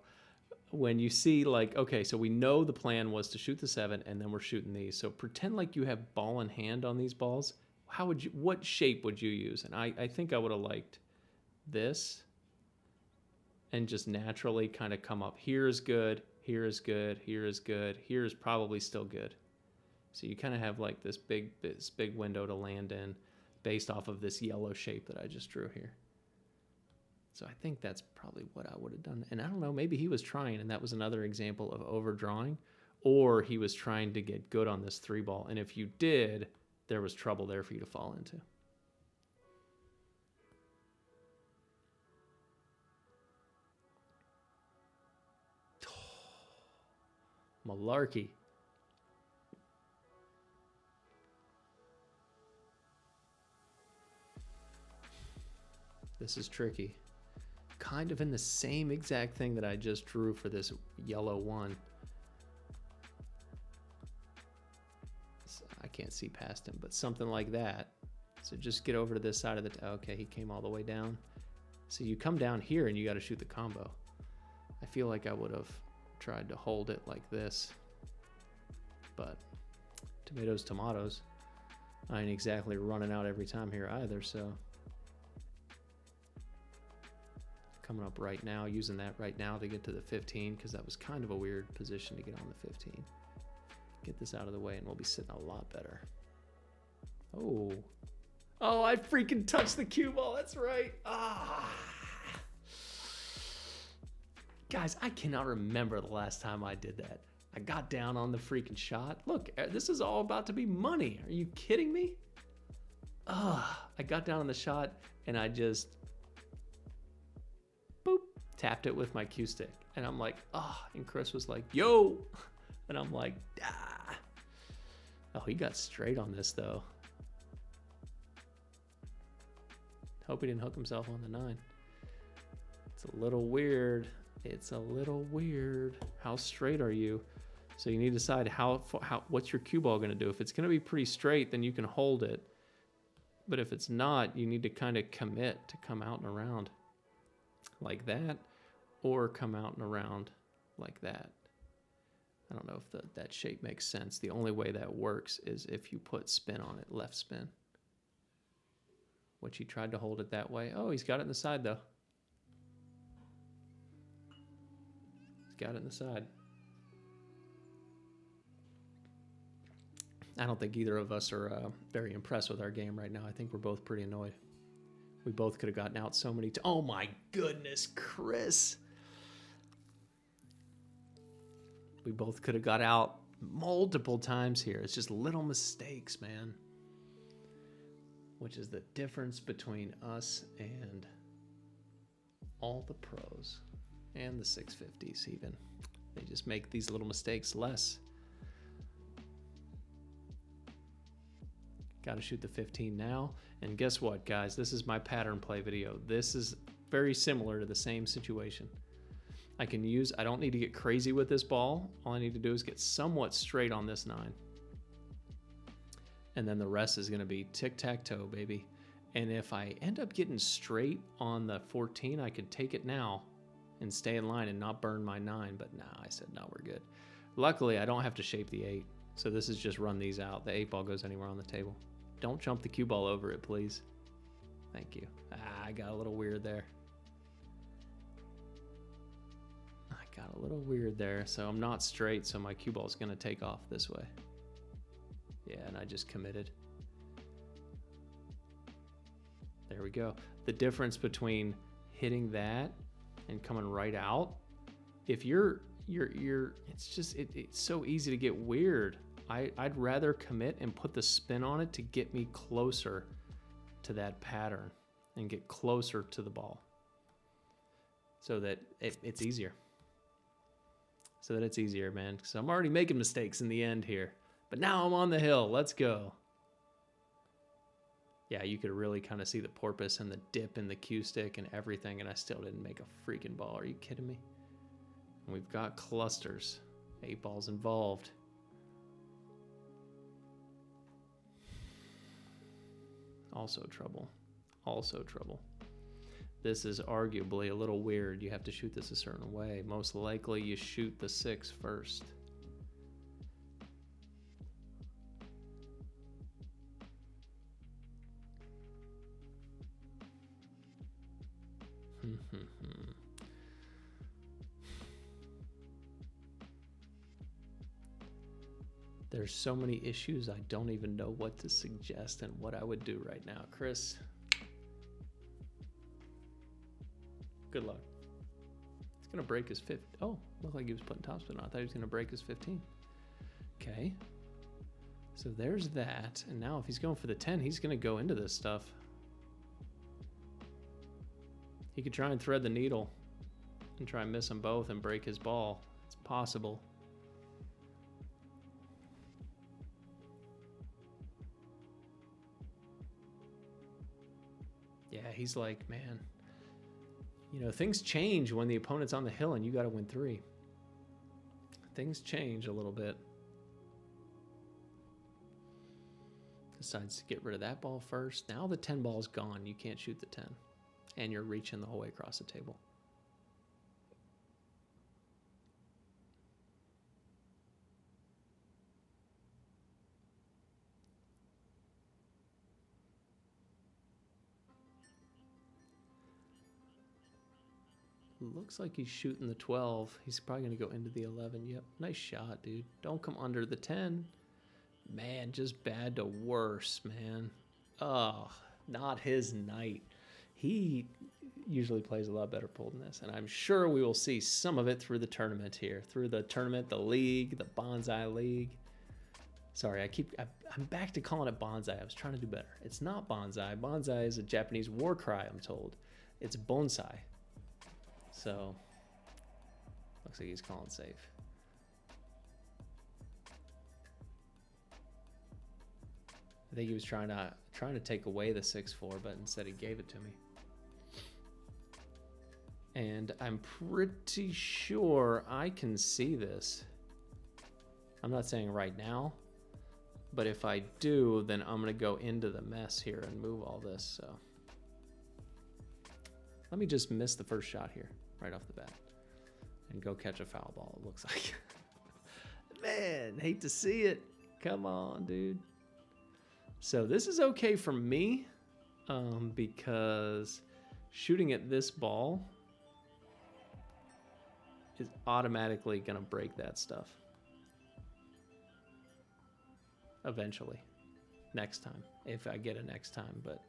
When you see like, okay, so we know the plan was to shoot the 7 and then we're shooting these. So pretend like you have ball in hand on these balls. What shape would you use? And I think I would have liked this and just naturally kind of come up. Here is good. Here is good, here is good, here is probably still good. So you kind of have like this big window to land in based off of this yellow shape that I just drew here. So I think that's probably what I would have done. And I don't know, maybe he was trying and that was another example of overdrawing, or he was trying to get good on this 3 ball. And if you did, there was trouble there for you to fall into. Malarkey. This is tricky. Kind of in the same exact thing that I just drew for this yellow 1. So I can't see past him, but something like that. So just get over to this side of the... Okay, he came all the way down. So you come down here and you got to shoot the combo. I feel like I would have tried to hold it like this, but tomatoes, tomatoes. I ain't exactly running out every time here either, so coming up right now, using that right now to get to the 15, because that was kind of a weird position to get on the 15. Get this out of the way and we'll be sitting a lot better. Oh, I freaking touched the cue ball. That's right. Guys, I cannot remember the last time I did that. I got down on the freaking shot. Look, this is all about to be money. Are you kidding me? I got down on the shot and I just, boop, tapped it with my cue stick. And I'm like, and Chris was like, yo. And I'm like, ah. Oh, he got straight on this though. Hope he didn't hook himself on the 9. It's a little weird. It's a little weird. How straight are you? So you need to decide what's your cue ball going to do. If it's going to be pretty straight, then you can hold it. But if it's not, you need to kind of commit to come out and around like that, or come out and around like that. I don't know if that shape makes sense. The only way that works is if you put spin on it, left spin. Which he tried to hold it that way. Oh, he's got it in the side though. Got it in the side. I don't think either of us are very impressed with our game right now. I think we're both pretty annoyed. We both could have gotten out so many times. Oh my goodness, Chris. We both could have got out multiple times here. It's just little mistakes, man. Which is the difference between us and all the pros. And the 650s even. They just make these little mistakes less. Got to shoot the 15 now. And guess what, guys? This is my pattern play video. This is very similar to the same situation. I don't need to get crazy with this ball. All I need to do is get somewhat straight on this 9. And then the rest is going to be tic-tac-toe, baby. And if I end up getting straight on the 14, I could take it now and stay in line and not burn my 9. But nah, I said, no, we're good. Luckily, I don't have to shape the 8. So this is just run these out. The 8 ball goes anywhere on the table. Don't jump the cue ball over it, please. Thank you. I got a little weird there. Got a little weird there, so I'm not straight, so my cue ball is going to take off this way. Yeah, and I just committed. There we go. The difference between hitting that and coming right out, if it's so easy to get weird. I'd rather commit and put the spin on it to get me closer to that pattern and get closer to the ball so that it's easier. So that it's easier, man. Because I'm already making mistakes in the end here. But now I'm on the hill. Let's go. Yeah, you could really kind of see the porpoise and the dip in the cue stick and everything, and I still didn't make a freaking ball. Are you kidding me? And we've got clusters. 8 balls involved. Also trouble. Also trouble. This is arguably a little weird. You have to shoot this a certain way. Most likely you shoot the 6 first. There's so many issues, I don't even know what to suggest and what I would do right now. Chris, good luck. He's gonna break his 15. Oh, looked like he was putting topspin on. I thought he was gonna break his 15. Okay. So there's that. And now if he's going for the 10, he's gonna go into this stuff. He could try and thread the needle and try and miss them both and break his ball. It's possible. Yeah, he's like, man, you know, things change when the opponent's on the hill and you got to win 3. Things change a little bit. Decides to get rid of that ball first. Now the 10 ball's gone. You can't shoot the 10. And you're reaching the whole way across the table. Looks like he's shooting the 12. He's probably going to go into the 11. Yep. Nice shot, dude. Don't come under the 10. Man, just bad to worse, man. Oh, not his night. He usually plays a lot better pool than this, and I'm sure we will see some of it through the tournament here. Through the tournament, the league, the BONSAI league. Sorry, I'm back to calling it BONSAI. I was trying to do better. It's not BONSAI. BONSAI is a Japanese war cry, I'm told. It's BONSAI. So, looks like he's calling safe. I think he was trying to take away the 6-4, but instead he gave it to me. And I'm pretty sure I can see this. I'm not saying right now, but if I do, then I'm gonna go into the mess here and move all this, so. Let me just miss the first shot here, right off the bat, and go catch a foul ball, it looks like. Man, hate to see it. Come on, dude. So this is okay for me, because shooting at this ball is automatically gonna break that stuff. Eventually, next time, if I get a next time, but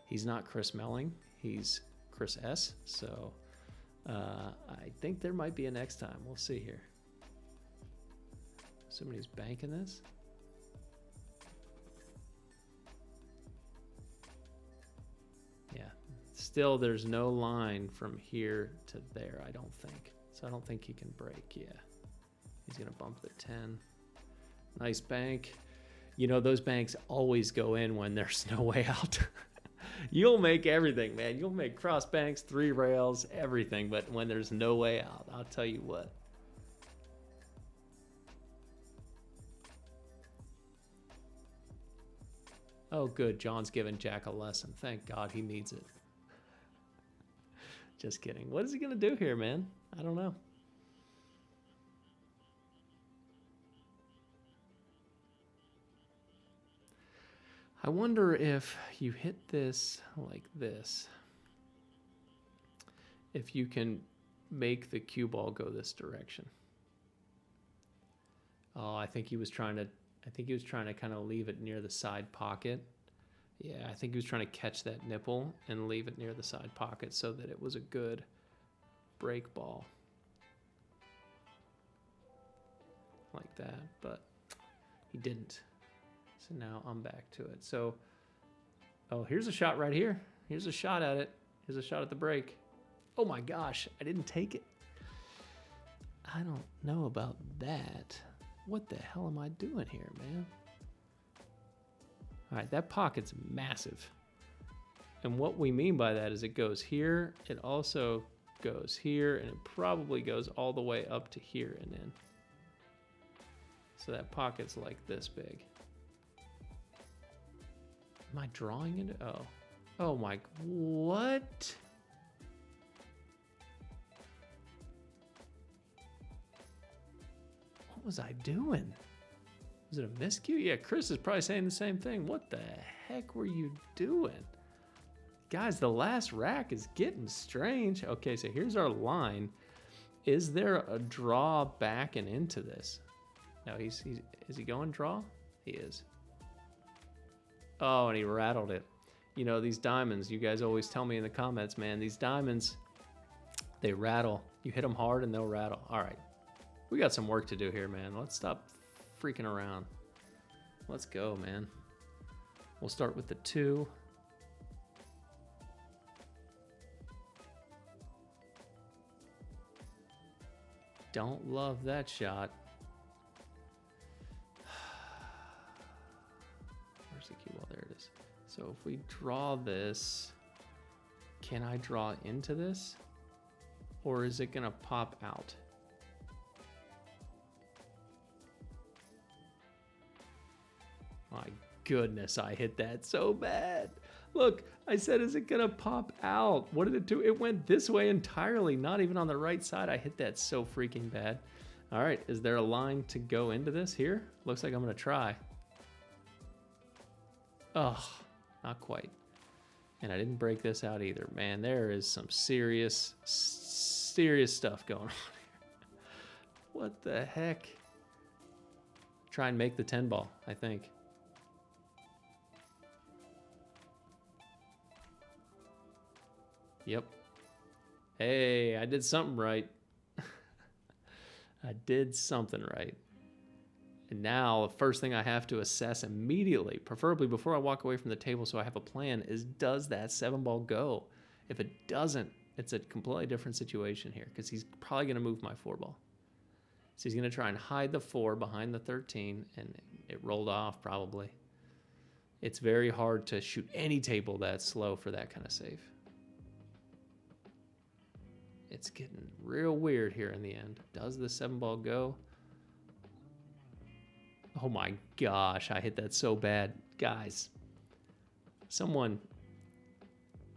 he's not Chris Melling, he's Chris S, so I think there might be a next time. We'll see here. Assuming he's banking this. Yeah, still there's no line from here to there, I don't think. So I don't think he can break, yeah. He's gonna bump the 10. Nice bank. You know, those banks always go in when there's no way out. You'll make everything, man. You'll make cross banks, 3 rails, everything. But when there's no way out, I'll tell you what. Oh, good. John's giving Jack a lesson. Thank God he needs it. Just kidding. What is he going to do here, man? I don't know. I wonder if you hit this like this, if you can make the cue ball go this direction. Oh, I think he was trying to kind of leave it near the side pocket. Yeah, I think he was trying to catch that nipple and leave it near the side pocket so that it was a good break ball. Like that, but he didn't. So now I'm back to it. So, oh, here's a shot right here. Here's a shot at it. Here's a shot at the break. Oh my gosh, I didn't take it. I don't know about that. What the hell am I doing here, man? All right, that pocket's massive. And what we mean by that is it goes here, it also goes here, and it probably goes all the way up to here and in. So that pocket's like this big. Am I drawing it? Oh. Oh my, what? What was I doing? Was it a miscue? Yeah, Chris is probably saying the same thing. What the heck were you doing? Guys, the last rack is getting strange. Okay, so here's our line. Is there a draw back and into this? No, is he going draw? He is. Oh, and he rattled it. You know, these diamonds, you guys always tell me in the comments, man, these diamonds, they rattle. You hit them hard and they'll rattle. All right. We got some work to do here, man. Let's stop freaking around. Let's go, man. We'll start with the 2. Don't love that shot. Where's the cue ball? There it is. So if we draw this, can I draw into this? Or is it gonna pop out? My goodness, I hit that so bad. Look, I said, is it gonna pop out? What did it do? It went this way entirely, not even on the right side. I hit that so freaking bad. All right, is there a line to go into this here? Looks like I'm gonna try. Ugh, not quite. And I didn't break this out either. Man, there is some serious stuff going on here. What the heck? Try and make the 10 ball, I think. Yep. Hey, I did something right. I did something right. And now the first thing I have to assess immediately, preferably before I walk away from the table so I have a plan, is does that 7 ball go? If it doesn't, it's a completely different situation here because he's probably going to move my 4 ball. So he's going to try and hide the 4 behind the 13, and it rolled off probably. It's very hard to shoot any table that slow for that kind of save. It's getting real weird here in the end. Does the 7 ball go? Oh my gosh, I hit that so bad. Guys, someone,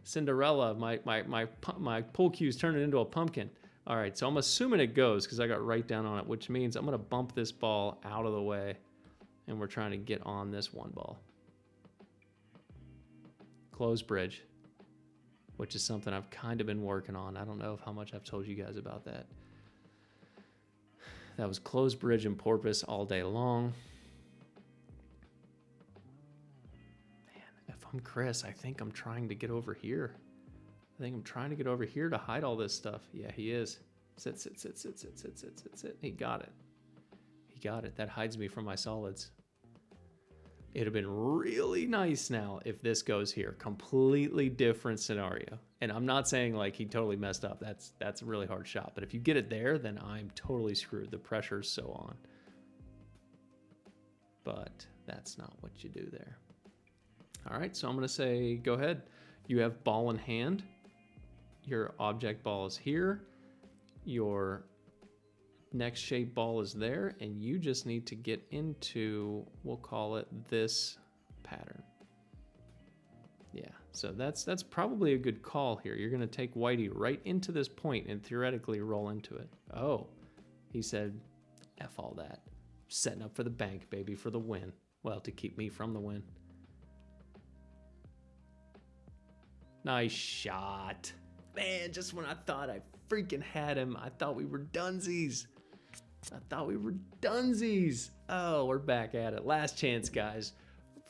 Cinderella, my pull cue's turning into a pumpkin. All right, so I'm assuming it goes because I got right down on it, which means I'm going to bump this ball out of the way, and we're trying to get on this 1 ball. Close bridge, which is something I've kind of been working on. I don't know how much I've told you guys about that. That was closed bridge and porpoise all day long. Man, if I'm Chris, I think I'm trying to get over here. I think I'm trying to get over here to hide all this stuff. Yeah, he is. Sit. He got it. He got it. That hides me from my solids. It'd have been really nice now if this goes here. Completely different scenario. And I'm not saying like he totally messed up. That's a really hard shot. But if you get it there, then I'm totally screwed. The pressure's so on. But That's not what you do there. All right, so I'm going to say, go ahead. You have ball in hand. Your object ball is here. Your next shape ball is there, and you just need to get into, we'll call it this pattern. Yeah, so that's probably a good call here. You're going to take Whitey right into this point and theoretically roll into it. Oh, he said, F all that. Setting up for the bank, baby, for the win. Well, to keep me from the win. Nice shot. Man, just when I thought I freaking had him, I thought we were dunsies. Oh, we're back at it. Last chance, guys.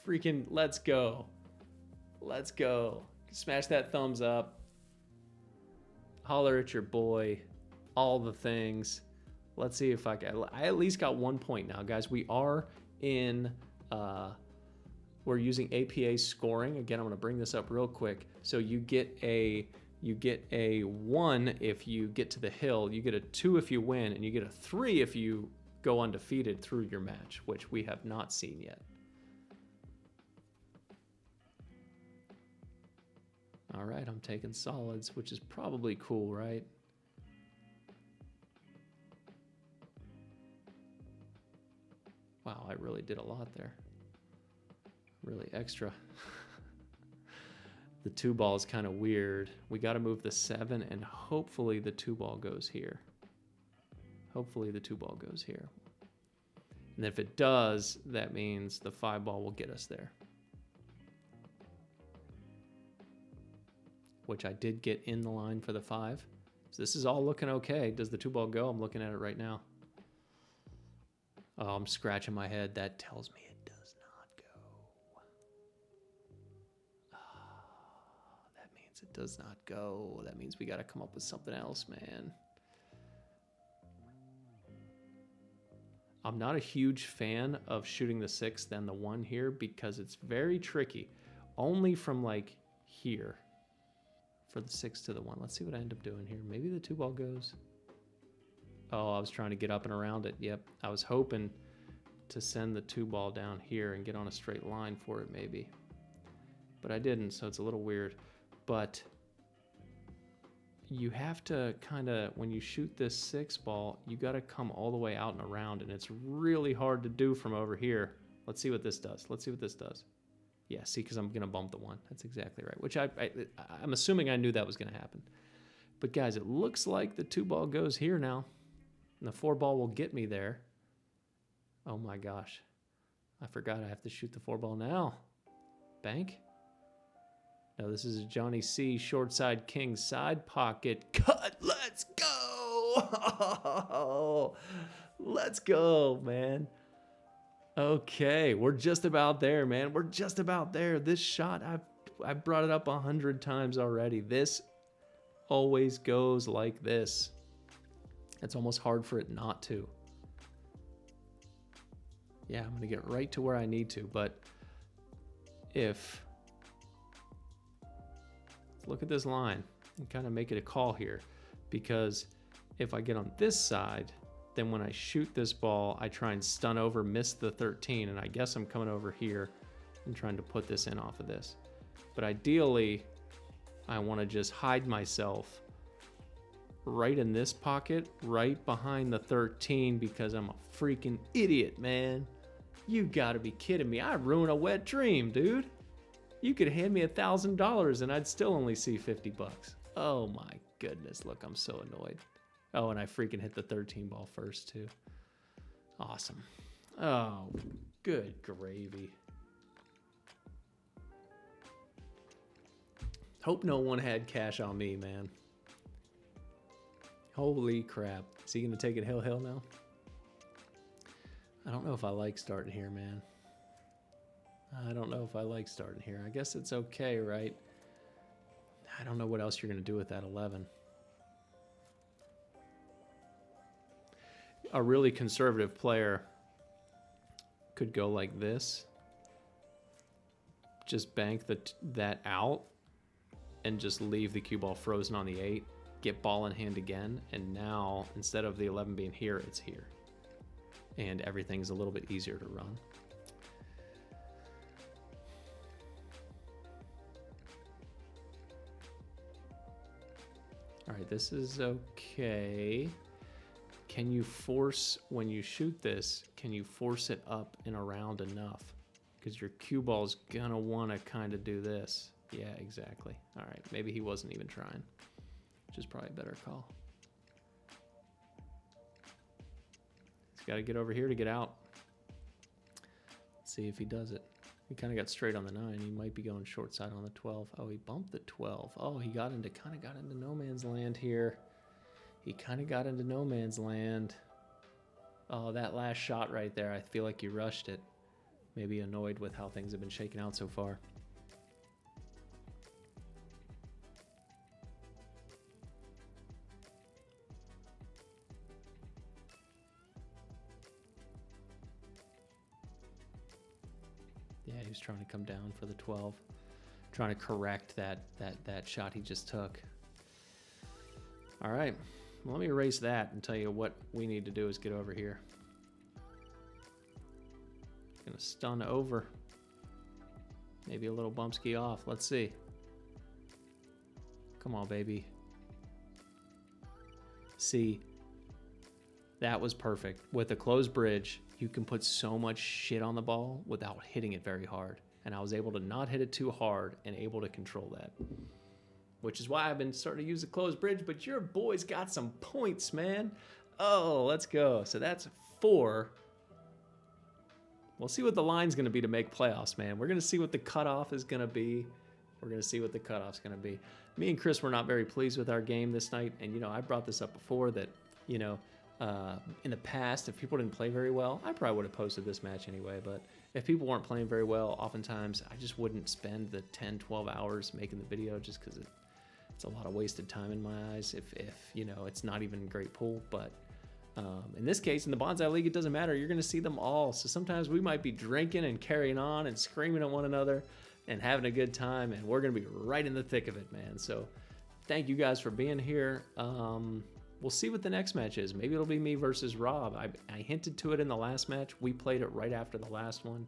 Freaking let's go. Let's go. Smash that thumbs up. Holler at your boy. All the things. Let's see if I at least got 1 point now, guys. We are in, we're using APA scoring. Again, I'm gonna bring this up real quick. So you get a 1 if you get to the hill, you get a 2 if you win, and you get a 3 if you go undefeated through your match, which we have not seen yet. All right, I'm taking solids, which is probably cool, right? Wow, I really did a lot there. Really extra. The 2 ball is kind of weird. We got to move the 7, and hopefully the 2 ball goes here. Hopefully the 2 ball goes here. And if it does, that means the 5 ball will get us there. Which I did get in the line for the 5. So this is all looking okay. Does the 2 ball go? I'm looking at it right now. Oh, I'm scratching my head. That tells me it does not go. Oh, that means it does not go. That means we got to come up with something else, man. I'm not a huge fan of shooting the 6 then the 1 here because it's very tricky. Only from like here for the 6 to the 1. Let's see what I end up doing here. Maybe the 2 ball goes. Oh, I was trying to get up and around it. Yep. I was hoping to send the 2 ball down here and get on a straight line for it maybe. But I didn't, so it's a little weird. But you have to kind of, when you shoot this 6 ball, you got to come all the way out and around, and it's really hard to do from over here. Let's see what this does. Let's see what this does. Yeah, see, because I'm going to bump the 1. That's exactly right, which I'm assuming I knew that was going to happen. But guys, it looks like the 2 ball goes here now. And the 4 ball will get me there. Oh my gosh. I forgot I have to shoot the 4 ball now. Bank? No, this is a Johnny C. Short side king side pocket. Cut! Let's go! Let's go, man. Okay, we're just about there, man. We're just about there. This shot, I've brought it up 100 times already. This always goes like this. It's almost hard for it not to. Yeah, I'm going to get right to where I need to, but look at this line and kind of make it a call here, because if I get on this side, then when I shoot this ball, I try and stun over, miss the 13, and I guess I'm coming over here and trying to put this in off of this. But ideally, I want to just hide myself right in this pocket, right behind the 13, because I'm a freaking idiot, man. You gotta be kidding me. I ruined a wet dream, dude. You could hand me $1,000 and I'd still only see 50 bucks. Oh my goodness, look, I'm so annoyed. Oh, and I freaking hit the 13 ball first too. Awesome. Oh, good gravy. Hope no one had cash on me, man. Holy crap. Is he gonna take it hill now? I don't know if I like starting here, man. I don't know if I like starting here. I guess it's okay, right? I don't know what else you're gonna do with that 11. A really conservative player could go like this. Just bank that out and just leave the cue ball frozen on the 8. Get ball in hand again, and now instead of the 11 being here, it's here, and everything's a little bit easier to run. All right, this is okay. Can you force, when you shoot this, can you force it up and around enough? Because your cue ball's gonna wanna kind of do this. Yeah, exactly. All right, maybe he wasn't even trying, which is probably a better call. He's gotta get over here to get out. Let's see if he does it. He kind of got straight on the 9. He might be going short side on the 12. Oh, he bumped the 12. Oh, he kind of got into no man's land here. He kind of got into no man's land. Oh, that last shot right there, I feel like you rushed it. Maybe annoyed with how things have been shaking out so far. Yeah, he was trying to come down for the 12. Trying to correct that shot he just took. All right. Well, let me erase that and tell you what we need to do is get over here. Gonna stun over. Maybe a little bump ski off. Let's see. Come on, baby. See, that was perfect. With a closed bridge, you can put so much shit on the ball without hitting it very hard. And I was able to not hit it too hard and able to control that. Which is why I've been starting to use the closed bridge, but your boy's got some points, man. Oh, let's go. So that's 4. We'll see what the line's going to be to make playoffs, man. We're going to see what the cutoff is going to be. We're going to see what the cutoff's going to be. Me and Chris were not very pleased with our game this night. And, you know, I brought this up before that, you know, in the past, if people didn't play very well, I probably would have posted this match anyway. But if people weren't playing very well, oftentimes I just wouldn't spend the 10, 12 hours making the video just because it's a lot of wasted time in my eyes if you know, it's not even a great pool. But in this case, in the Bonsai League, it doesn't matter. You're going to see them all. So sometimes we might be drinking and carrying on and screaming at one another and having a good time, and we're going to be right in the thick of it, man. So thank you guys for being here. We'll see what the next match is. Maybe it'll be me versus Rob. I hinted to it in the last match. We played it right after the last one.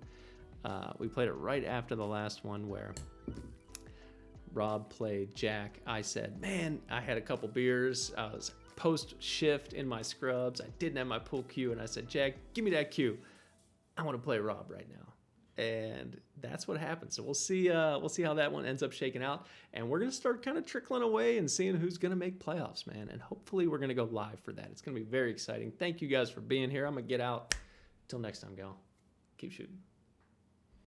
Where Rob played Jack. I said, man, I had a couple beers. I was post-shift in my scrubs. I didn't have my pool cue, and I said, Jack, give me that cue. I want to play Rob right now. And that's what happened. So we'll see how that one ends up shaking out. And we're going to start kind of trickling away and seeing who's going to make playoffs, man. And hopefully we're going to go live for that. It's going to be very exciting. Thank you guys for being here. I'm going to get out. Till next time, gal. Keep shooting.